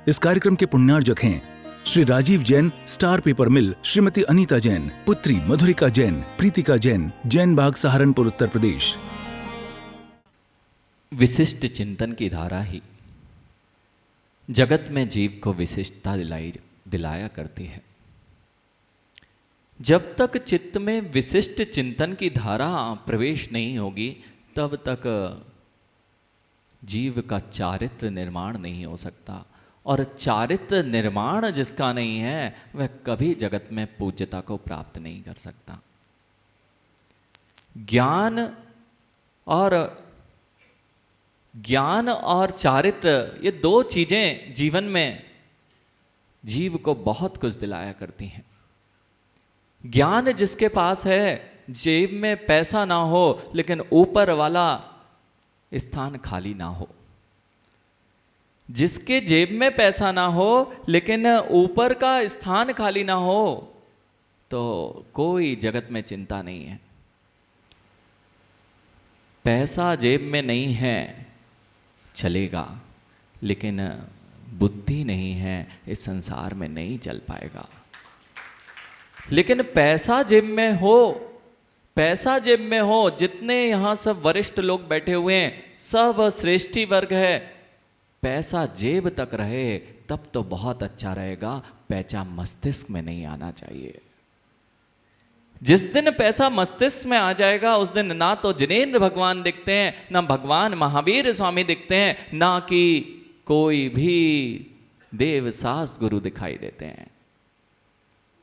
इस कार्यक्रम के पुण्यार्जक हैं श्री राजीव जैन, स्टार पेपर मिल, श्रीमती अनीता जैन, पुत्री मधुरिका जैन, प्रीतिका जैन, जैन बाग, सहारनपुर, उत्तर प्रदेश। विशिष्ट चिंतन की धारा ही जगत में जीव को विशिष्टता दिलाया करती है। जब तक चित्त में विशिष्ट चिंतन की धारा प्रवेश नहीं होगी, तब तक जीव का चारित्र निर्माण नहीं हो सकता, और चारित्र निर्माण जिसका नहीं है वह कभी जगत में पूज्यता को प्राप्त नहीं कर सकता। ज्ञान और चारित्र, ये दो चीजें जीवन में जीव को बहुत कुछ दिलाया करती हैं। ज्ञान जिसके पास है, जेब में पैसा ना हो लेकिन ऊपर वाला स्थान खाली ना हो, जिसके जेब में पैसा ना हो लेकिन ऊपर का स्थान खाली ना हो, तो कोई जगत में चिंता नहीं है। पैसा जेब में नहीं है चलेगा, लेकिन बुद्धि नहीं है इस संसार में नहीं चल पाएगा। लेकिन पैसा जेब में हो, जितने यहाँ सब वरिष्ठ लोग बैठे हुए हैं, सब श्रेष्ठी वर्ग है, पैसा जेब तक रहे तब तो बहुत अच्छा रहेगा। पैसा मस्तिष्क में नहीं आना चाहिए। जिस दिन पैसा मस्तिष्क में आ जाएगा, उस दिन ना तो जिनेंद्र भगवान दिखते हैं, ना भगवान महावीर स्वामी दिखते हैं, ना कि कोई भी देव शास्त्र गुरु दिखाई देते हैं।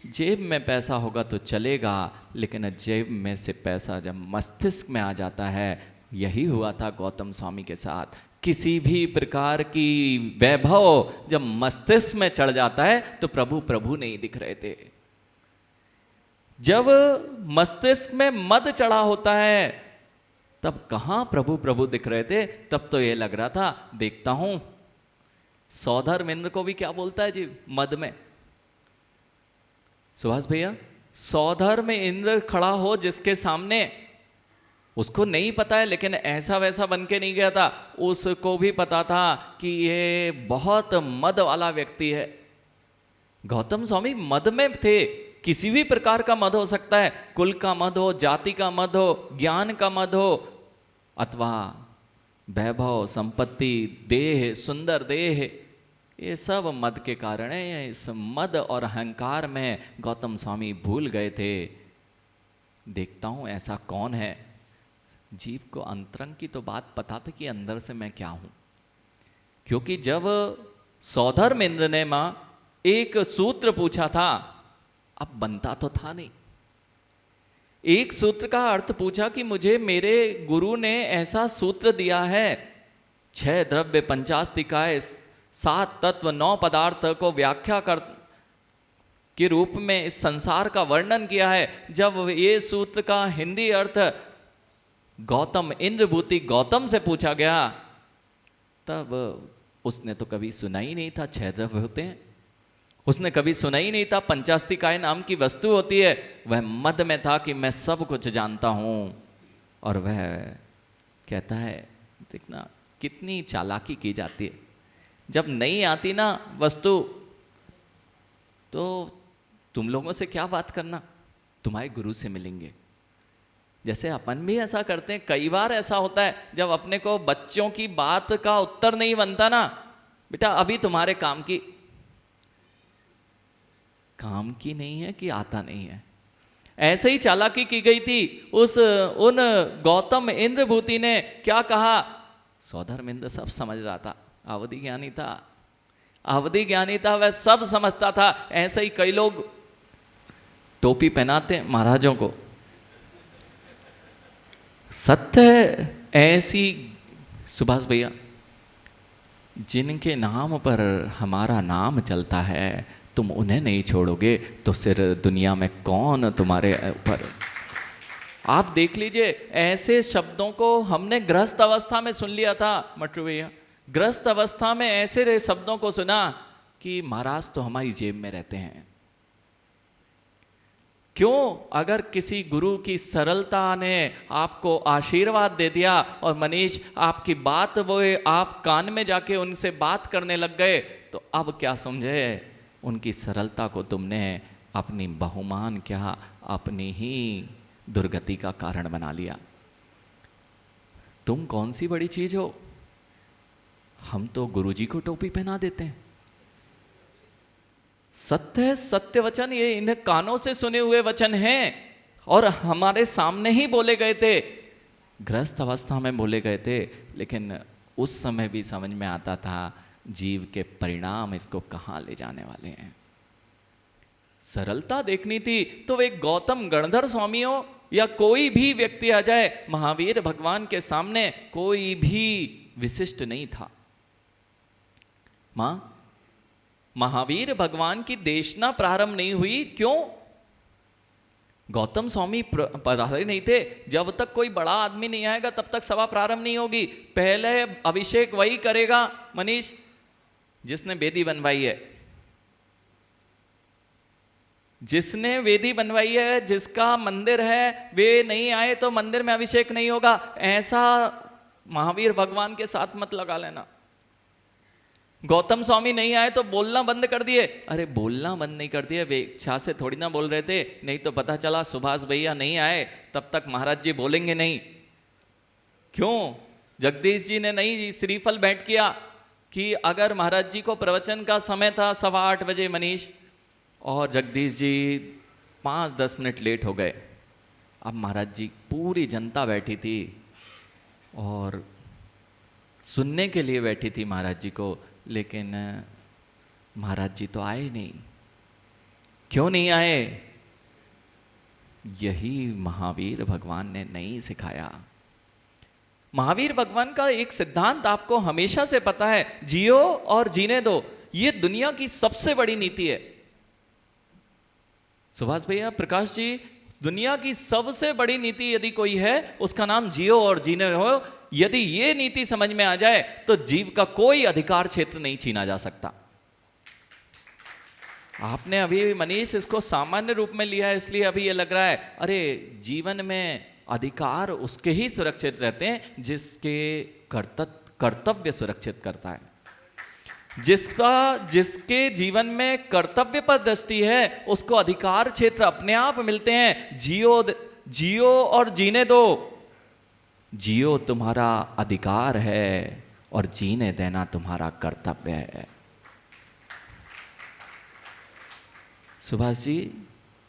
जेब में पैसा होगा तो चलेगा, लेकिन जेब में से पैसा जब मस्तिष्क में आ जाता है, यही हुआ था गौतम स्वामी के साथ। किसी भी प्रकार की वैभव जब मस्तिष्क में चढ़ जाता है तो प्रभु प्रभु नहीं दिख रहे थे। जब मस्तिष्क में मद चढ़ा होता है तब कहाँ प्रभु प्रभु दिख रहे थे। तब तो ये लग रहा था, देखता हूं सौधर्म इंद्र को भी क्या बोलता है जी मद में। सुभाष भैया, सौधर्म इंद्र खड़ा हो जिसके सामने, उसको नहीं पता है लेकिन ऐसा वैसा बन के नहीं गया था, उसको भी पता था कि ये बहुत मद वाला व्यक्ति है। गौतम स्वामी मद में थे। किसी भी प्रकार का मद हो सकता है, कुल का मद हो, जाति का मद हो, ज्ञान का मद हो, अथवा वैभव, संपत्ति, देह, सुंदर देह, ये सब मद के कारण है। इस मद और अहंकार में गौतम स्वामी भूल गए थे। देखता हूं ऐसा कौन है। जीव को अंतरंग की तो बात पता थी कि अंदर से मैं क्या हूं, क्योंकि जब सौधर्म इंद्र ने मां एक सूत्र पूछा था, अब बनता तो था नहीं, एक सूत्र का अर्थ पूछा कि मुझे मेरे गुरु ने ऐसा सूत्र दिया है, 6 द्रव्य 50 निकाय 7 तत्व 9 पदार्थ को व्याख्या कर के रूप में इस संसार का वर्णन किया है। जब ये सूत्र का हिंदी अर्थ गौतम इंद्रभूति गौतम से पूछा गया, तब उसने तो कभी सुना ही नहीं था 6 द्रव्य होते हैं, उसने कभी सुना ही नहीं था पंचास्तिकाय नाम की वस्तु होती है। वह मद में था कि मैं सब कुछ जानता हूं, और वह कहता है, देखना कितनी चालाकी की जाती है। जब नहीं आती ना वस्तु, तो तुम लोगों से क्या बात करना, तुम्हारे गुरु से मिलेंगे। जैसे अपन भी ऐसा करते हैं, कई बार ऐसा होता है जब अपने को बच्चों की बात का उत्तर नहीं बनता ना, बेटा अभी तुम्हारे काम की नहीं है कि आता नहीं है। ऐसे ही चालाकी की गई थी। उन गौतम इंद्रभूति ने क्या कहा, सौधर्म इंद्र सब समझ रहा था, अवधि ज्ञानी था, वह सब समझता था। ऐसे ही कई लोग टोपी पहनाते हैं महाराजों को। सत्य है, ऐसी सुभाष भैया जिनके नाम पर हमारा नाम चलता है, तुम उन्हें नहीं छोड़ोगे तो फिर दुनिया में कौन तुम्हारे ऊपर। आप देख लीजिए, ऐसे शब्दों को हमने गृहस्थ अवस्था में सुन लिया था मटरू भैया। गृहस्थ अवस्था में ऐसे शब्दों को सुना कि महाराज तो हमारी जेब में रहते हैं। क्यों? अगर किसी गुरु की सरलता ने आपको आशीर्वाद दे दिया और मनीष आपकी बात वो आप कान में जाके उनसे बात करने लग गए, तो अब क्या समझे? उनकी सरलता को तुमने अपनी बहुमान क्या, अपनी ही दुर्गति का कारण बना लिया। तुम कौन सी बड़ी चीज हो? हम तो गुरुजी को टोपी पहना देते हैं। सत्य है, सत्य वचन, ये इन कानों से सुने हुए वचन हैं और हमारे सामने ही बोले गए थे, गृहस्थ अवस्था में बोले गए थे, लेकिन उस समय भी समझ में आता था जीव के परिणाम इसको कहाँ ले जाने वाले हैं। सरलता देखनी थी तो एक गौतम गणधर स्वामी हो या कोई भी व्यक्ति आ जाए, महावीर भगवान के सामने कोई भी विशिष्ट नहीं था। मां, महावीर भगवान की देशना प्रारंभ नहीं हुई, क्यों? गौतम स्वामी पधारे नहीं थे। जब तक कोई बड़ा आदमी नहीं आएगा तब तक सभा प्रारंभ नहीं होगी। पहले अभिषेक वही करेगा मनीष जिसने वेदी बनवाई है, जिसने वेदी बनवाई है, जिसका मंदिर है, वे नहीं आए तो मंदिर में अभिषेक नहीं होगा। ऐसा महावीर भगवान के साथ मत लगा लेना। गौतम स्वामी नहीं आए तो बोलना बंद कर दिए। अरे बोलना बंद नहीं कर दिए, वे इच्छा से थोड़ी ना बोल रहे थे। नहीं तो पता चला सुभाष भैया नहीं आए तब तक महाराज जी बोलेंगे नहीं। क्यों? जगदीश जी ने नहीं श्रीफल भेंट किया कि अगर महाराज जी को प्रवचन का समय था 8:15 बजे मनीष, और जगदीश जी 5-10 मिनट लेट हो गए। अब महाराज जी, पूरी जनता बैठी थी और सुनने के लिए बैठी थी महाराज जी को, लेकिन महाराज जी तो आए नहीं। क्यों नहीं आए? यही महावीर भगवान ने नहीं सिखाया। महावीर भगवान का एक सिद्धांत आपको हमेशा से पता है, जियो और जीने दो। ये दुनिया की सबसे बड़ी नीति है। सुभाष भैया, प्रकाश जी, दुनिया की सबसे बड़ी नीति यदि कोई है उसका नाम जियो और जीने हो। यदि ये नीति समझ में आ जाए तो जीव का कोई अधिकार क्षेत्र नहीं छीना जा सकता। आपने अभी मनीष इसको सामान्य रूप में लिया है, इसलिए अभी ये लग रहा है अरे जीवन में अधिकार उसके ही सुरक्षित रहते हैं जिसके कर्तव्य सुरक्षित करता है। जिसके जीवन में कर्तव्य पर दृष्टि है उसको अधिकार क्षेत्र अपने आप मिलते हैं। जियो और जीने दो। जियो तुम्हारा अधिकार है और जीने देना तुम्हारा कर्तव्य है। सुभाष जी,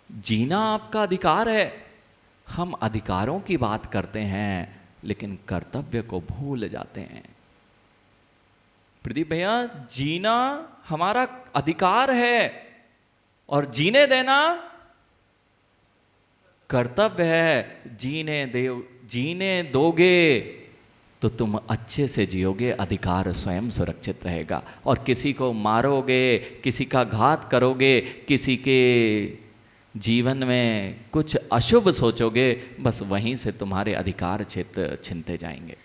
जीना आपका अधिकार है। हम अधिकारों की बात करते हैं लेकिन कर्तव्य को भूल जाते हैं। प्रदीप भैया, जीना हमारा अधिकार है और जीने देना कर्तव्य है। जीने दोगे तो तुम अच्छे से जियोगे, अधिकार स्वयं सुरक्षित रहेगा। और किसी को मारोगे, किसी का घात करोगे, किसी के जीवन में कुछ अशुभ सोचोगे, बस वहीं से तुम्हारे अधिकार क्षेत्र छिनते जाएंगे।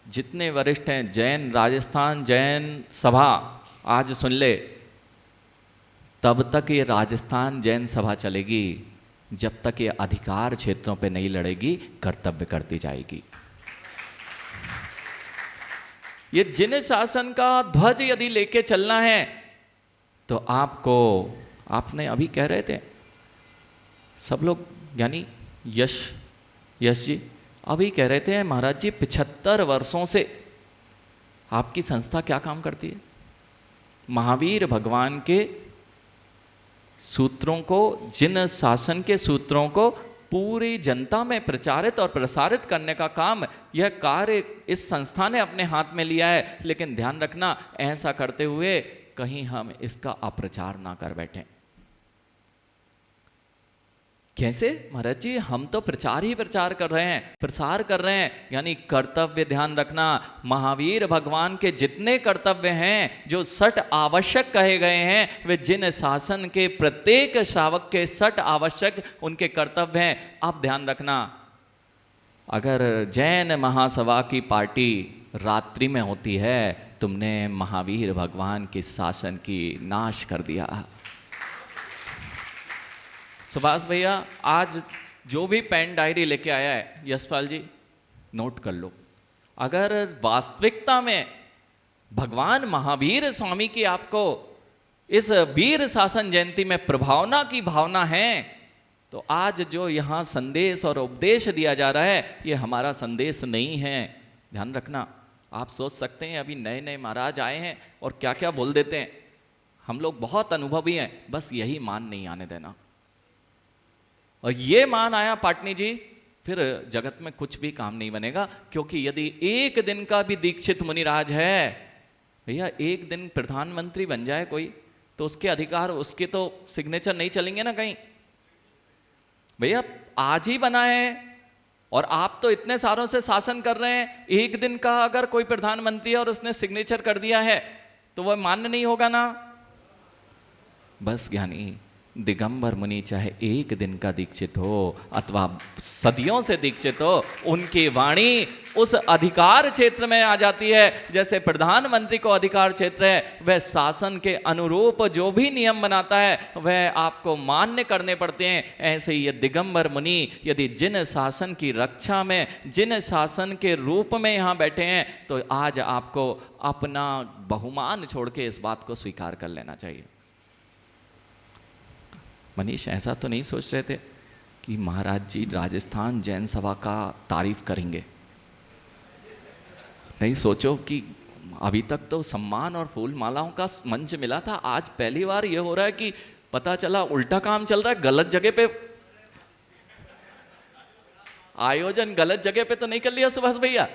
जितने वरिष्ठ हैं, जैन राजस्थान जैन सभा आज सुन ले, तब तक ये राजस्थान जैन सभा चलेगी जब तक ये अधिकार क्षेत्रों पे नहीं लड़ेगी, कर्तव्य करती जाएगी। ये जिन शासन का ध्वज यदि लेके चलना है तो आपको, आपने अभी कह रहे थे सब लोग, यानी यश जी अभी कह रहे थे महाराज जी 75 वर्षों से आपकी संस्था क्या काम करती है? महावीर भगवान के सूत्रों को, जिन शासन के सूत्रों को पूरी जनता में प्रचारित और प्रसारित करने का काम, यह कार्य इस संस्था ने अपने हाथ में लिया है। लेकिन ध्यान रखना, ऐसा करते हुए कहीं हम इसका अप्रचार ना कर बैठे। कैसे महाराज जी? हम तो प्रचार ही प्रचार कर रहे हैं, प्रसार कर रहे हैं। यानी कर्तव्य ध्यान रखना, महावीर भगवान के जितने कर्तव्य हैं जो 60 आवश्यक कहे गए हैं, वे जिन शासन के प्रत्येक श्रावक के 60 आवश्यक उनके कर्तव्य हैं। अब ध्यान रखना, अगर जैन महासभा की पार्टी रात्रि में होती है, तुमने महावीर भगवान के शासन की नाश कर दिया। सुभाष भैया आज जो भी पेन डायरी लेके आया है, यशपाल जी नोट कर लो। अगर वास्तविकता में भगवान महावीर स्वामी की आपको इस वीर शासन जयंती में प्रभावना की भावना है, तो आज जो यहाँ संदेश और उपदेश दिया जा रहा है ये हमारा संदेश नहीं है। ध्यान रखना। आप सोच सकते हैं अभी नए नए महाराज आए हैं और क्या क्या बोल देते हैं। हम लोग बहुत अनुभवी हैं, बस यही मान नहीं आने देना। और ये मान आया पाटनी जी, फिर जगत में कुछ भी काम नहीं बनेगा। क्योंकि यदि एक दिन का भी दीक्षित मुनिराज है, भैया एक दिन प्रधानमंत्री बन जाए कोई, तो उसके अधिकार, उसके तो सिग्नेचर नहीं चलेंगे ना कहीं। भैया आज ही बना है और आप तो इतने सालों से शासन कर रहे हैं, एक दिन का अगर कोई प्रधानमंत्री है और उसने सिग्नेचर कर दिया है तो वह मान्य नहीं होगा ना। बस ज्ञानी दिगंबर मुनि चाहे एक दिन का दीक्षित हो अथवा सदियों से दीक्षित हो, उनकी वाणी उस अधिकार क्षेत्र में आ जाती है। जैसे प्रधानमंत्री को अधिकार क्षेत्र है, वह शासन के अनुरूप जो भी नियम बनाता है वह आपको मान्य करने पड़ते हैं। ऐसे ही ये दिगंबर मुनि यदि जिन शासन की रक्षा में, जिन शासन के रूप में यहाँ बैठे हैं, तो आज आपको अपना बहुमान छोड़ के इस बात को स्वीकार कर लेना चाहिए। मनीष ऐसा तो नहीं सोच रहे थे कि महाराज जी राजस्थान जैन सभा का तारीफ करेंगे? नहीं सोचो कि अभी तक तो सम्मान और फूल मालाओं का मंच मिला था, आज पहली बार ये हो रहा है कि पता चला उल्टा काम चल रहा है। गलत जगह पे आयोजन, गलत जगह पे तो नहीं कर लिया सुभाष भैया?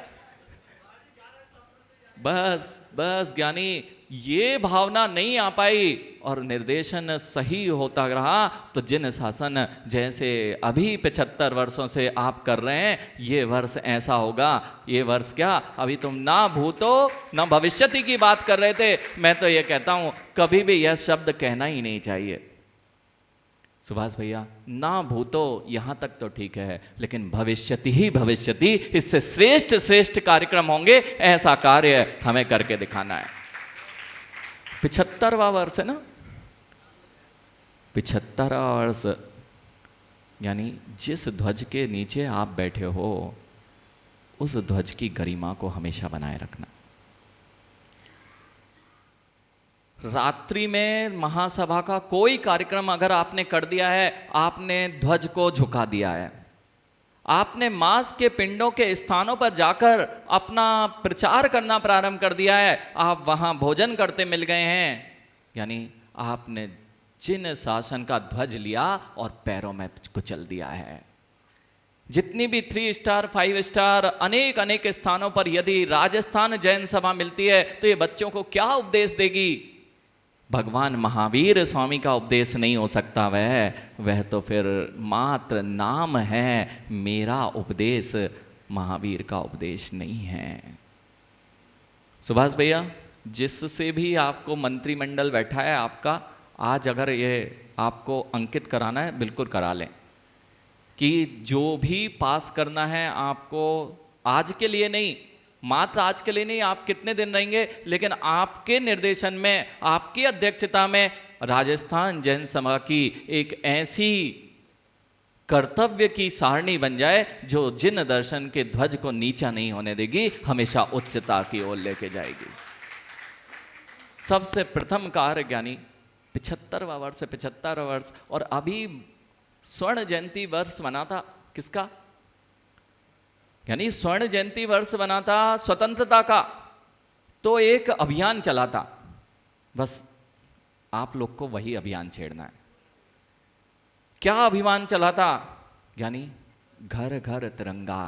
बस ज्ञानी ये भावना नहीं आ पाई और निर्देशन सही होता रहा, तो जिन शासन जैसे अभी 75 वर्षों से आप कर रहे हैं, ये वर्ष ऐसा होगा। ये वर्ष क्या, अभी तुम ना भूतो ना भविष्यति की बात कर रहे थे। मैं तो ये कहता हूं कभी भी यह शब्द कहना ही नहीं चाहिए सुभाष भैया। ना भूतो यहां तक तो ठीक है, लेकिन भविष्यति ही भविष्यति, इससे श्रेष्ठ श्रेष्ठ कार्यक्रम होंगे, ऐसा कार्य हमें करके दिखाना है। 75वां वर्ष है ना, 75वां वर्ष, यानी जिस ध्वज के नीचे आप बैठे हो उस ध्वज की गरिमा को हमेशा बनाए रखना। रात्रि में महासभा का कोई कार्यक्रम अगर आपने कर दिया है, आपने ध्वज को झुका दिया है, आपने मांस के पिंडों के स्थानों पर जाकर अपना प्रचार करना प्रारंभ कर दिया है, आप वहां भोजन करते मिल गए हैं, यानी आपने जिन शासन का ध्वज लिया और पैरों में कुचल दिया है। जितनी भी 3 स्टार 5 स्टार अनेक अनेक स्थानों पर यदि राजस्थान जैन सभा मिलती है, तो ये बच्चों को क्या उपदेश देगी? भगवान महावीर स्वामी का उपदेश नहीं हो सकता। वह तो फिर मात्र नाम है, मेरा उपदेश महावीर का उपदेश नहीं है। सुभाष भैया, जिससे भी आपको मंत्रिमंडल बैठा है आपका, आज अगर ये आपको अंकित कराना है बिल्कुल करा लें कि जो भी पास करना है आपको, आज के लिए नहीं, मात्र आज के लिए नहीं, आप कितने दिन रहेंगे, लेकिन आपके निर्देशन में, आपकी अध्यक्षता में राजस्थान जैन सभा की एक ऐसी कर्तव्य की सारणी बन जाए जो जिन दर्शन के ध्वज को नीचा नहीं होने देगी, हमेशा उच्चता की ओर लेके जाएगी। सबसे प्रथम कार्य ज्ञानी 75वां वर्ष, 75वां वर्ष, और अभी स्वर्ण जयंती वर्ष बना था किसका? यानी स्वर्ण जयंती वर्ष बना था स्वतंत्रता का, तो एक अभियान चला था। बस आप लोग को वही अभियान छेड़ना है। क्या अभियान चला था? यानी घर घर तिरंगा,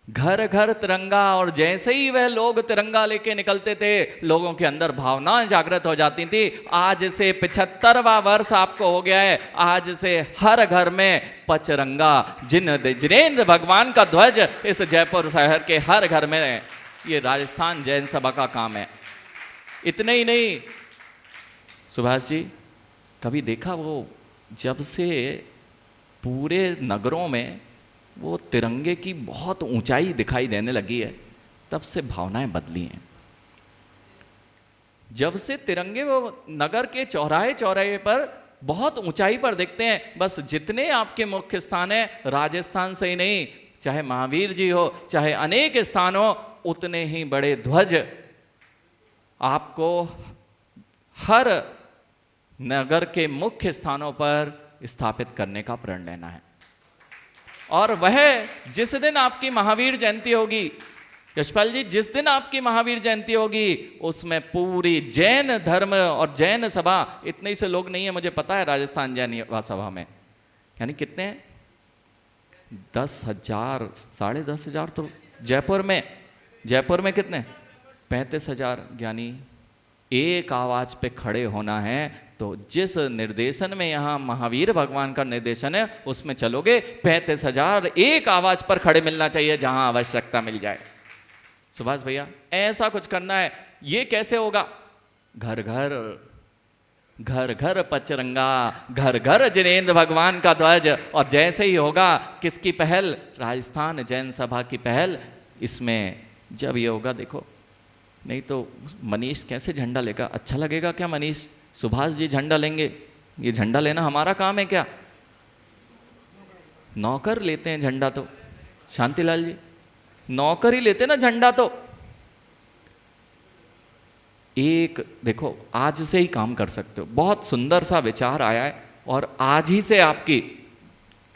घर घर तिरंगा। और जैसे ही वह लोग तिरंगा लेके निकलते थे, लोगों के अंदर भावनाएं जागृत हो जाती थी। आज से 75वां वर्ष आपको हो गया है, आज से हर घर में पचरंगा, जिनेंद्र भगवान का ध्वज इस जयपुर शहर के हर घर में, ये राजस्थान जैन सभा का काम है। इतने ही नहीं सुभाष जी, कभी देखा वो जब से पूरे नगरों में वो तिरंगे की बहुत ऊंचाई दिखाई देने लगी है, तब से भावनाएं बदली हैं। जब से तिरंगे वो नगर के चौराहे चौराहे पर बहुत ऊंचाई पर दिखते हैं। बस जितने आपके मुख्य स्थान है, राजस्थान से ही नहीं, चाहे महावीर जी हो, चाहे अनेक स्थान हो, उतने ही बड़े ध्वज आपको हर नगर के मुख्य स्थानों पर स्थापित करने का प्रण लेना है। और वह जिस दिन आपकी महावीर जयंती होगी, यशपाल जी, जिस दिन आपकी महावीर जयंती होगी, उसमें पूरी जैन धर्म और जैन सभा, इतने ही से लोग नहीं है मुझे पता है राजस्थान जैन युवा सभा में, यानी कितने हैं, 10,000, 10,500 तो जयपुर में कितने, 35,000, यानी एक आवाज पे खड़े होना है। तो जिस निर्देशन में यहाँ महावीर भगवान का निर्देशन है, उसमें चलोगे, 35,000 एक आवाज पर खड़े मिलना चाहिए जहां आवश्यकता मिल जाए। सुभाष भैया, ऐसा कुछ करना है। ये कैसे होगा? घर घर पचरंगा, घर घर जिनेंद्र भगवान का ध्वज। और जैसे ही होगा, किसकी पहल? राजस्थान जैन सभा की पहल। इसमें जब ये होगा, देखो, नहीं तो मनीष कैसे झंडा लेगा? अच्छा लगेगा क्या मनीष? सुभाष जी झंडा लेंगे? ये झंडा लेना हमारा काम है क्या? नौकर लेते हैं झंडा तो, शांतिलाल जी, नौकर ही लेते ना झंडा। तो एक देखो, आज से ही काम कर सकते हो। बहुत सुंदर सा विचार आया है और आज ही से आपकी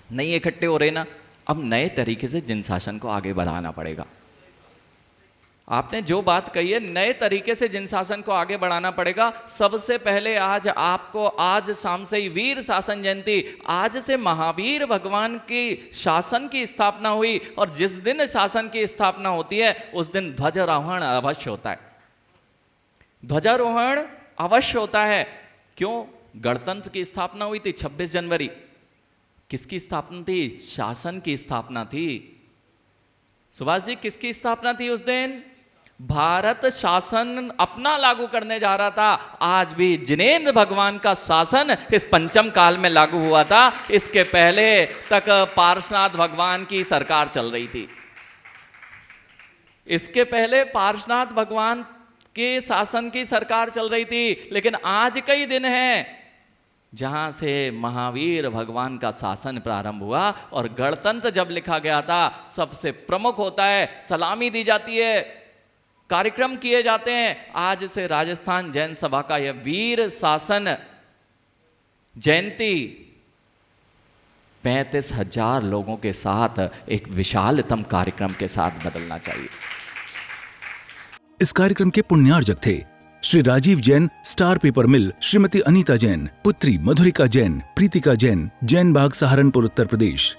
नहीं इकट्ठे हो रहे ना, अब नए तरीके से जिन शासन को आगे बढ़ाना पड़ेगा। आपने जो बात कही है, नए तरीके से जिन शासन को आगे बढ़ाना पड़ेगा। सबसे पहले आज आपको, आज शाम से ही वीर शासन जयंती, आज से महावीर भगवान की शासन की स्थापना हुई। और जिस दिन शासन की स्थापना होती है, उस दिन ध्वजारोहण अवश्य होता है। ध्वजारोहण अवश्य होता है। क्यों? गणतंत्र की स्थापना हुई थी 26 जनवरी। किसकी स्थापना थी? शासन की स्थापना थी। सुभाष जी, किसकी स्थापना थी उस दिन? भारत शासन अपना लागू करने जा रहा था। आज भी जिनेंद्र भगवान का शासन इस पंचम काल में लागू हुआ था। इसके पहले तक पार्श्वनाथ भगवान की सरकार चल रही थी। इसके पहले पार्श्वनाथ भगवान के शासन की सरकार चल रही थी। लेकिन आज कई दिन हैं जहां से महावीर भगवान का शासन प्रारंभ हुआ। और गणतंत्र जब लिखा गया था, सबसे प्रमुख होता है, सलामी दी जाती है, कार्यक्रम किए जाते हैं। आज से राजस्थान जैन सभा का यह वीर शासन जयंती 35,000 लोगों के साथ एक विशालतम कार्यक्रम के साथ बदलना चाहिए। इस कार्यक्रम के पुण्यार्जक थे श्री राजीव जैन, स्टार पेपर मिल, श्रीमती अनीता जैन, पुत्री मधुरिका जैन, प्रीतिका जैन, जैन बाग, सहारनपुर, उत्तर प्रदेश।